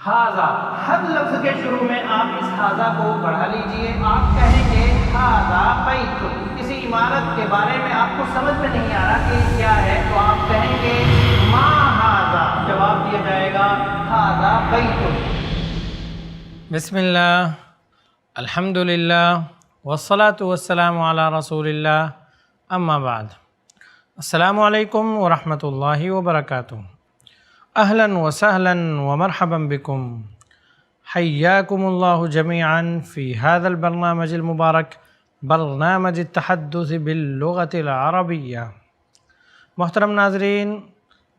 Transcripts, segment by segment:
ہاذا، ہر لفظ کے شروع میں آپ اس ہاذا کو بڑھا لیجئے. آپ کہیں گے ہاذا بیت، کسی عمارت کے بارے میں آپ کو سمجھ میں نہیں آ رہا کہ کیا ہے تو آپ کہیں گے ما ہاذا، جواب دیا جائے گا ہاذا بیت. بسم اللہ، الحمد للہ، والصلاة والسلام علی رسول اللہ، اما بعد. السلام علیکم ورحمۃ اللہ وبرکاتہ. اہلا وسہلا ومرحبا بکم، حیاکم اللہ جمیعا فی هذا البرنامج المبارک، برنامج التحدث باللغة العربیہ. محترم ناظرین،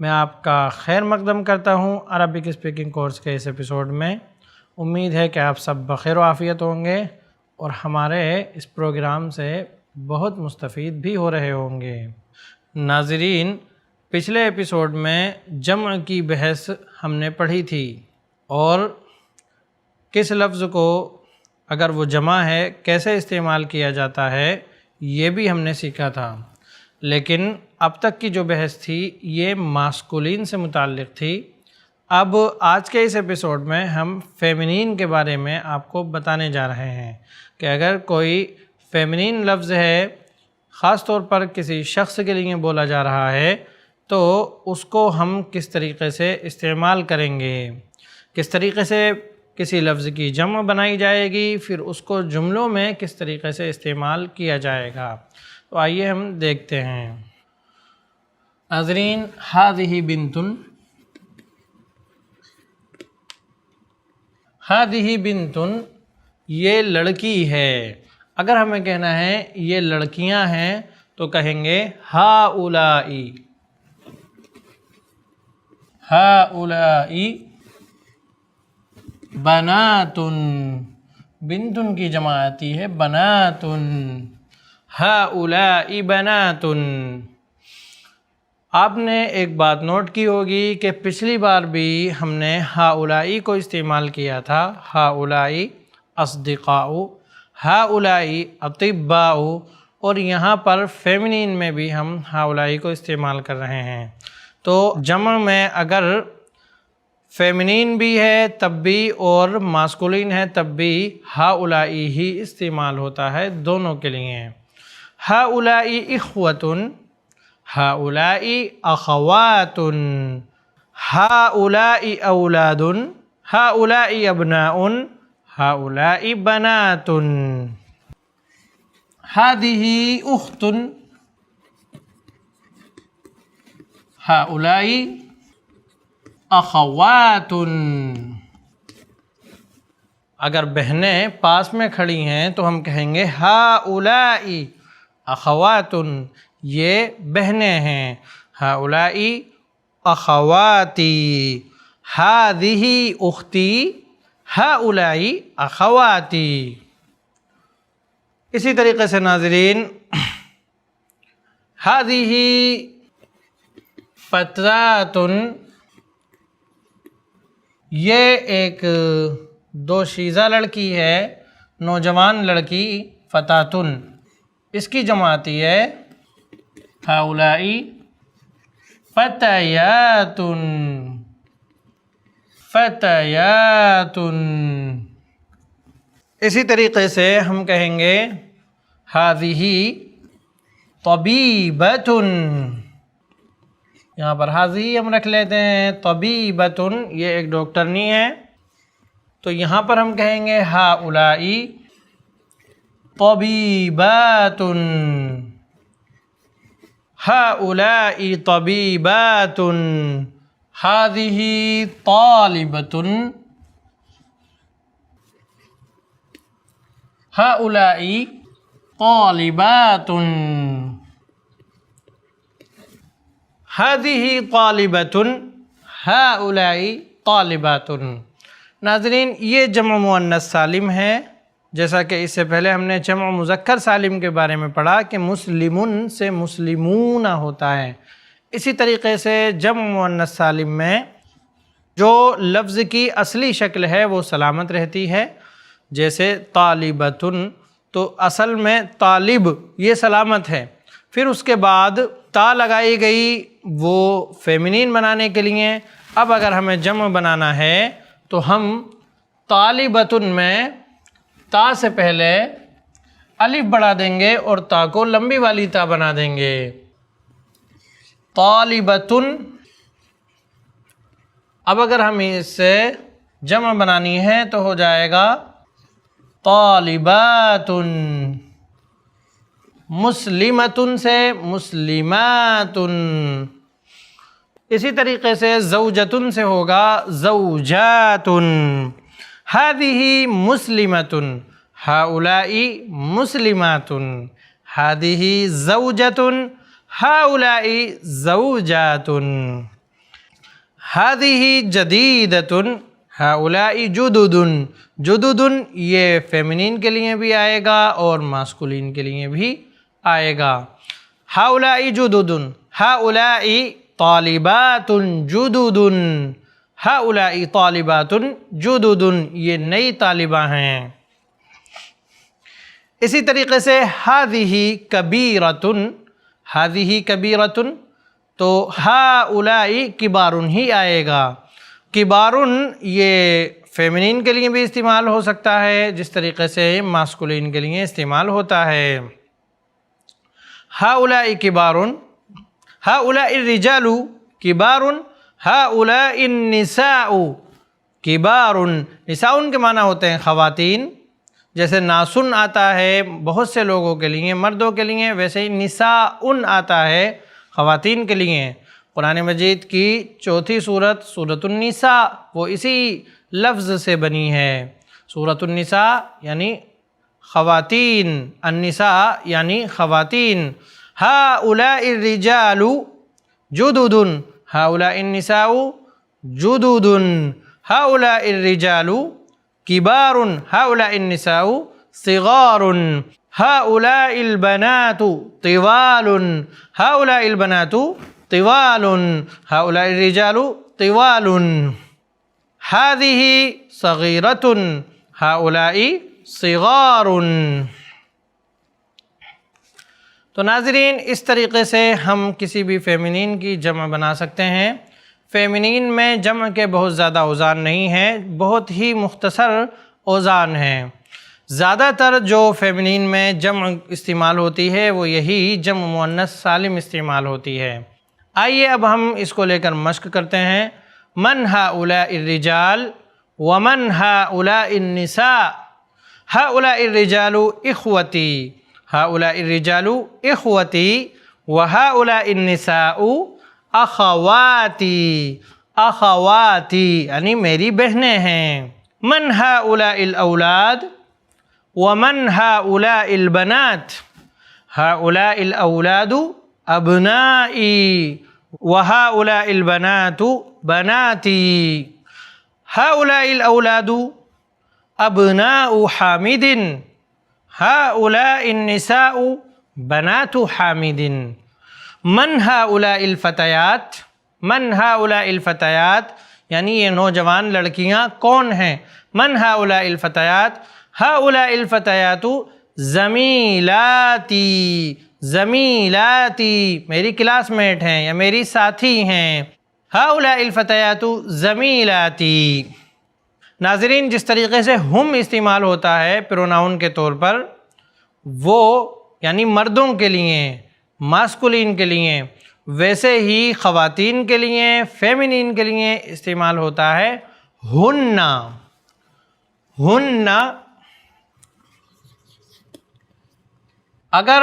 میں آپ کا خیر مقدم کرتا ہوں عربک اسپیکنگ کورس کے اس ایپیسوڈ میں. امید ہے کہ آپ سب بخیر و عافیت ہوں گے اور ہمارے اس پروگرام سے بہت مستفید بھی ہو رہے ہوں گے. ناظرین، پچھلے ایپیسوڈ میں جمع کی بحث ہم نے پڑھی تھی اور کس لفظ کو اگر وہ جمع ہے کیسے استعمال کیا جاتا ہے یہ بھی ہم نے سیکھا تھا. لیکن اب تک کی جو بحث تھی یہ ماسکولین سے متعلق تھی. اب آج کے اس ایپیسوڈ میں ہم فیمنین کے بارے میں آپ کو بتانے جا رہے ہیں کہ اگر کوئی فیمنین لفظ ہے، خاص طور پر کسی شخص کے لیے بولا جا رہا ہے، تو اس کو ہم کس طریقے سے استعمال کریں گے، کس طریقے سے کسی لفظ کی جمع بنائی جائے گی، پھر اس کو جملوں میں کس طریقے سے استعمال کیا جائے گا. تو آئیے ہم دیکھتے ہیں. ناظرین، ہذہ بنتن، ہذہ بنتن، یہ لڑکی ہے. اگر ہمیں کہنا ہے یہ لڑکیاں ہیں تو کہیں گے ہؤلائی، ہؤلائی بناتن. بنتن کی جمع آتی ہے بناتن، ہؤلائی بناتن. آپ نے ایک بات نوٹ کی ہوگی کہ پچھلی بار بھی ہم نے ہؤلائی کو استعمال کیا تھا، ہؤلائی اصدقاء، ہؤلائی اطباء، اور یہاں پر فیمنین میں بھی ہم ہؤلائی کو استعمال کر رہے ہیں. تو جمع میں اگر فیمنین بھی ہے تب بھی اور ماسکولین ہے تب بھی ہؤلائی ہی استعمال ہوتا ہے دونوں کے لیے. ہؤلائی اخوۃ، ہؤلائی اخوات، ہؤلائی اولاد، ہؤلائی ابناء، ہؤلائی بنات. ہذہ اخت، ہؤلائی اخوات. اگر بہنیں پاس میں کھڑی ہیں تو ہم کہیں گے ہؤلائی اخوات، یہ بہنیں ہیں. ہؤلائی اخواتی، ہذہ اختی، ہؤلائی اخواتی. اسی طریقے سے ناظرین، ہذہ فتاۃ، یہ ایک دوشیزہ لڑکی ہے، نوجوان لڑکی، فتاۃ. اس کی جمع آتی ہے ہؤلائی فتیات، فتیات. اسی طریقے سے ہم کہیں گے ہذہ طبیبۃ. یہاں پر حاضی ہم رکھ لیتے ہیں، طبیبۃ یہ ایک ڈاکٹرنی ہے، تو یہاں پر ہم کہیں گے ہؤلائی طبیبات، ہؤلائی طبیبات. ہذہ طالبۃ، ہؤلائی طالبات. ہذہ طالبۃ، ہؤلائی طالبات. ناظرین، یہ جمع مؤنث سالم ہے، جیسا کہ اس سے پہلے ہم نے جمع مذکر سالم کے بارے میں پڑھا کہ مسلمن سے مسلمون ہوتا ہے. اسی طریقے سے جمع مؤنث سالم میں جو لفظ کی اصلی شکل ہے وہ سلامت رہتی ہے. جیسے طالبۃن، تو اصل میں طالب یہ سلامت ہے، پھر اس کے بعد تا لگائی گئی وہ فیمنین بنانے کے لیے. اب اگر ہمیں جمع بنانا ہے تو ہم طالبتن میں تا سے پہلے الف بڑھا دیں گے اور تا کو لمبی والی تا بنا دیں گے. طالبتن. اب اگر ہم اس سے جمع بنانی ہے تو ہو جائے گا طالباتن. مسلمتن سے مسلماتن. اسی طریقے سے زوجتن سے ہوگا زوجاتن. هذه مسلمتن هؤلاء مسلمات. هذه زوجة هؤلاء زوجات. هذه جديدة هؤلاء جدد. جدد یہ فیمنین کے لیے بھی آئے گا اور ماسکولین کے لیے بھی آئے گا. هؤلاء جدد. هؤلاء طالبات جدد. هؤلاء طالبات جدد یہ نئی طالبہ ہیں. اسی طریقے سے هذه کبیرۃ. هذه کبیرۃ تو هؤلاء کبار ہی آئے گا. کبار یہ فیمنین کے لیے بھی استعمال ہو سکتا ہے جس طریقے سے ماسکولین کے لیے استعمال ہوتا ہے. هؤلاء کبار. هؤلاء الرجال کبار. هؤلاء النساء کبار. نساء کے معنی ہوتے ہیں خواتین. جیسے ناسن آتا ہے بہت سے لوگوں کے لیے مردوں کے لیے، ویسے ہی نساء آتا ہے خواتین کے لیے. قرآن مجید کی چوتھی سورت سورۃ النساء وہ اسی لفظ سے بنی ہے. سورۃ النساء یعنی خواتین، النساء یعنی خواتین. هؤلاء الرجال جدد. هؤلاء النساء جدد. هؤلاء الرجال کبار. هؤلاء النساء صغار. هؤلاء البنات طوال. هؤلاء البنات طوال. هؤلاء الرجال طوال. هذه صغيرة. هؤلاء صغار. تو ناظرین اس طریقے سے ہم کسی بھی فیمنین کی جمع بنا سکتے ہیں. فیمنین میں جمع کے بہت زیادہ اوزان نہیں ہیں، بہت ہی مختصر اوزان ہیں. زیادہ تر جو فیمنین میں جمع استعمال ہوتی ہے وہ یہی جمع مؤنث سالم استعمال ہوتی ہے. آئیے اب ہم اس کو لے کر مشق کرتے ہیں. من هؤلاء الرجال ومن هؤلاء النساء. هؤلاء الرجال اخوتي. هؤلاء الرجال اخوتي. وهؤلاء النساء اخواتی. اخواتی یعنی میری بہنیں ہیں. من هؤلاء الاولاد ومن هؤلاء البنات. هؤلاء الاولاد ابنائي وهؤلاء البنات بناتي. هؤلاء الاولاد ابناء حامد. هؤلاء النساء بنات حامد. من هؤلاء الفتيات. من هؤلاء الفتيات یعنی یہ نوجوان لڑکیاں کون ہیں. من هؤلاء الفتيات. هؤلاء الفتيات زمیلاتی. زمیلاتی میری کلاس میٹ ہیں یا میری ساتھی ہیں. هؤلاء الفتيات زمیلاتی. ناظرین جس طریقے سے ہم استعمال ہوتا ہے پروناؤن کے طور پر وہ یعنی مردوں کے لیے ماسکولین کے لیے، ویسے ہی خواتین کے لیے فیمنین کے لیے استعمال ہوتا ہے ہن. ہن اگر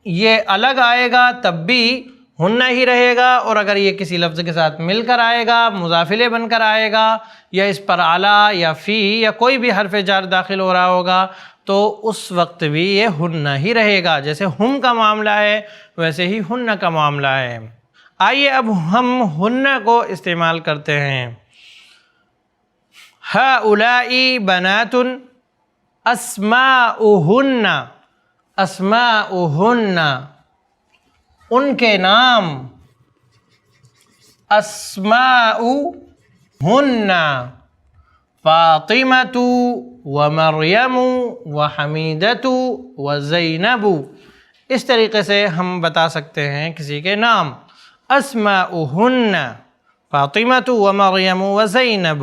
یہ الگ آئے گا تب بھی ہن ہی رہے گا، اور اگر یہ کسی لفظ کے ساتھ مل کر آئے گا مضافلے بن کر آئے گا یا اس پر اعلیٰ یا فی یا کوئی بھی حرف جار داخل ہو رہا ہوگا تو اس وقت بھی یہ ہن ہی رہے گا. جیسے ہم کا معاملہ ہے ویسے ہی ہن کا معاملہ ہے. آئیے اب ہم ہن کو استعمال کرتے ہیں. هؤلاء بنات اسماؤہن. اسماؤہن ان کے نام. اسماؤہن فاطمۃ ومریم وحمیدۃ وزینب. اس طریقے سے ہم بتا سکتے ہیں کسی کے نام. اسماؤہن فاطمۃ ومریم وزینب.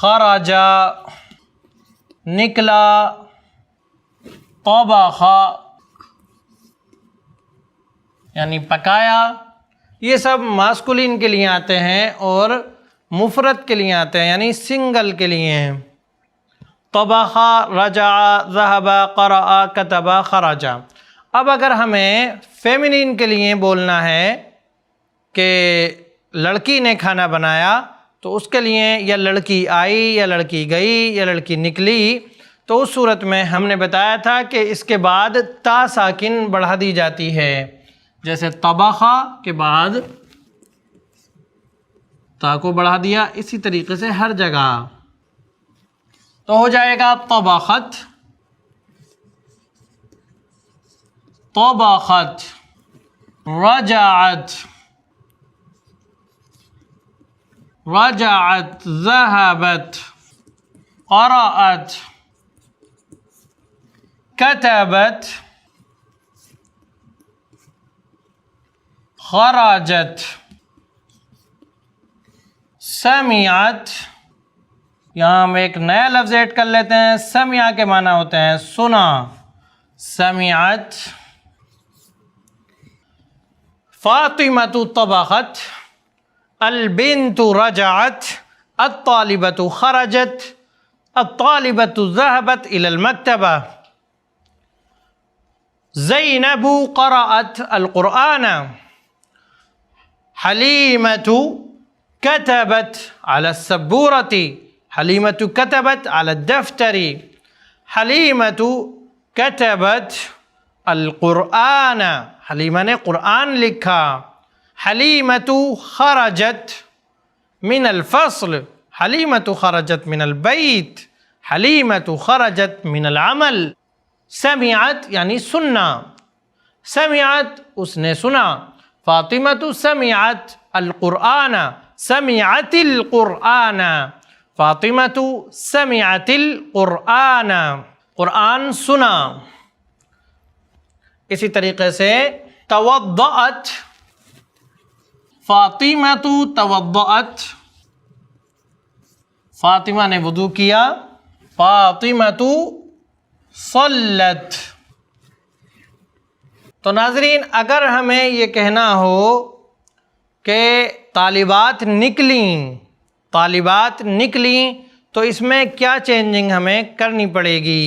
خرجا نکلا، طبخ یعنی پکایا، یہ سب ماسکولین کے لیے آتے ہیں اور مفرد کے لیے آتے ہیں یعنی سنگل کے لیے ہیں۔ طبخ، رجع، ذهب، قرأ، كتب، خرج۔ اب اگر ہمیں فیمینین کے لیے بولنا ہے کہ لڑکی نے کھانا بنایا تو اس کے لیے یا لڑکی آئی یا لڑکی گئی یا لڑکی نکلی، تو اس صورت میں ہم نے بتایا تھا کہ اس کے بعد تا ساکن بڑھا دی جاتی ہے، جیسے طبخہ کے بعد تا کو بڑھا دیا، اسی طریقے سے ہر جگہ تو ہو جائے گا طبخت، طبخت، رجعت، رجعت، ذهبت، قرأت، كتبت، خرجت، سمعت۔ یہاں ہم ایک نیا لفظ ایڈ کر لیتے ہیں، سمع کے معنی ہوتے ہیں سنا، سمعت۔ فاطمۃ طبخت، البنت رجعت، الطالبۃ خرجت، الطالبۃ ذهبت إلى المكتبة، زینب قرأت القرآن، حلیمۃ كتبت على السبورة، حلیمۃ كتبت على الدفتر، حلیمۃ كتبت القرآن، حلیمہ نے قرآن لکھا، حلیمۃ خرجت من الفصل، حلیمۃ خرجت من البیت، حلیمۃ خرجت من العمل۔ سمعت یعنی سننا، سمعت اس نے سنا، فاطمۃ سمعت القرآن، سمعت القرآن، فاطمۃ سمعت القرآن، قرآن سنا۔ اسی طریقے سے توضأت، فاطمۃ توضأت، فاطمہ نے وضو کیا، فاطمۃ صلت۔ تو ناظرین اگر ہمیں یہ کہنا ہو کہ طالبات نکلیں، طالبات نکلیں، تو اس میں کیا چینجنگ ہمیں کرنی پڑے گی؟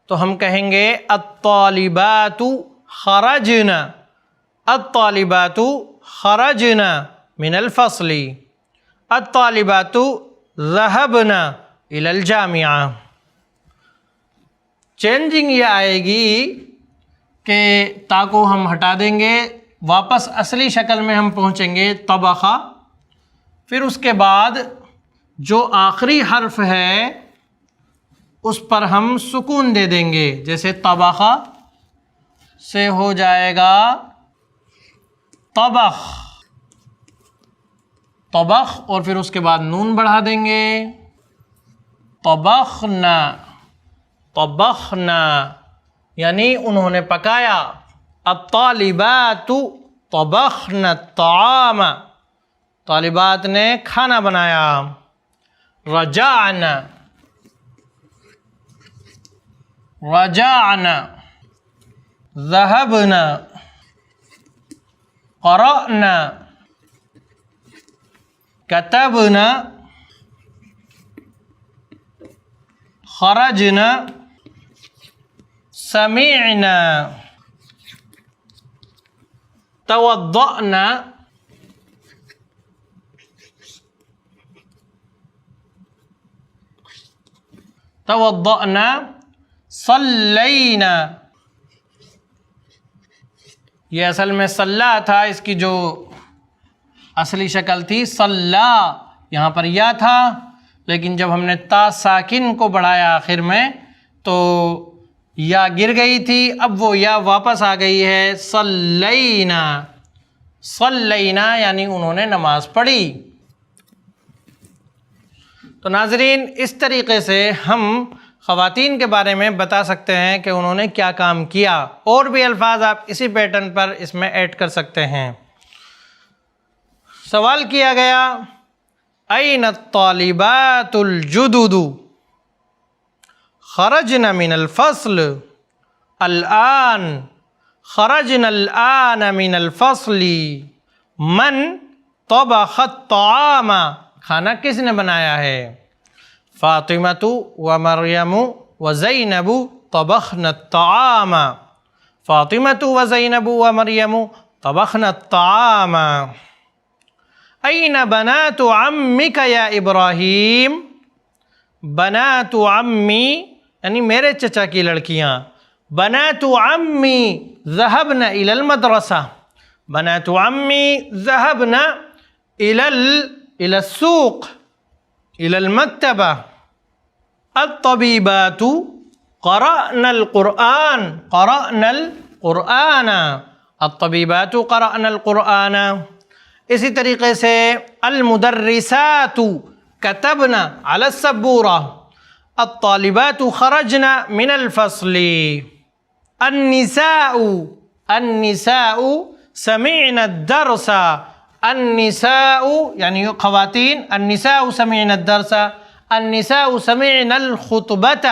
تو ہم کہیں گے الطالبات خرجن، الطالبات خرجن من الفصل، الطالبات ذهبن إلى الجامعة۔ چینجنگ یہ آئے گی کہ تا کو ہم ہٹا دیں گے، واپس اصلی شکل میں ہم پہنچیں گے طبخہ، پھر اس کے بعد جو آخری حرف ہے اس پر ہم سکون دے دیں گے، جیسے طبخہ سے ہو جائے گا طبخ، طبخ، اور پھر اس کے بعد نون بڑھا دیں گے، طبخنا، طبخنا یعنی انہوں نے پکایا، الطالبات طبخن الطعام، طالبات نے کھانا بنایا، رجعنا، رجعنا، ذهبنا، قرأنا، كتبنا، خرجنا، سمعنا، توضأنا، توضأنا، صلینا۔ یہ اصل میں صلی تھا، اس کی جو اصلی شکل تھی صلی، یہاں پر یا تھا، لیکن جب ہم نے تا ساکن کو بڑھایا آخر میں تو یا گر گئی تھی، اب وہ یا واپس آ گئی ہے، صلینا، صلینا یعنی انہوں نے نماز پڑھی۔ تو ناظرین اس طریقے سے ہم خواتین کے بارے میں بتا سکتے ہیں کہ انہوں نے کیا کام کیا، اور بھی الفاظ آپ اسی پیٹرن پر اس میں ایڈ کر سکتے ہیں۔ سوال کیا گیا أين الطالبات الجدد خرجنا من الفصل الآن خرجنا الآن من الفصل من طبخ الطعام کھانا کس نے بنایا ہے فاطمۃ و مریم و زینب طبخنا الطعام فاطمۃ و زینب و مریم طبخنا الطعام أين بنات عمك یا ابراہیم بنات عمی یعنی میرے چچا کی لڑکیاں بنات عمی ذهبن إلى المدرسة بنات عمی ذهبن إلى السوق إلى المكتبة الطبيبات قرأنا القرآن الطبيبات قرأنا القرآن اسی طریقے سے المدرسات كتبنا على السبورة الطالبات خرجنا من الفصل النساء سمعنا الدرس النساء یعنی خواتین النساء سمعنا الدرس النساء سمعنا الخطبة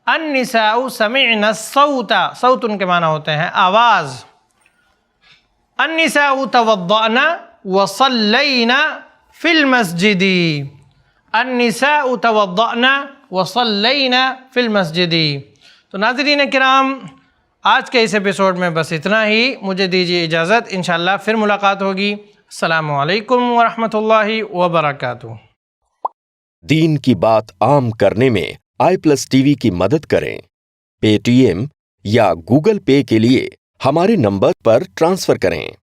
النساء سمعنا الصوت صوت ان کے معنی ہوتے ہیں آواز النساء توضأنا وصلينا في المسجد النساء توضأنا وصلينا في المسجد تو ناظرین کرام آج کے اس ایپیسوڈ میں بس اتنا ہی مجھے دیجیے اجازت انشاءاللہ پھر ملاقات ہوگی السلام علیکم ورحمۃ اللہ وبرکاتہ دین کی بات عام کرنے میں i+TV کی مدد کریں پے ٹی ایم یا گوگل پے کے لیے ہمارے نمبر پر ٹرانسفر کریں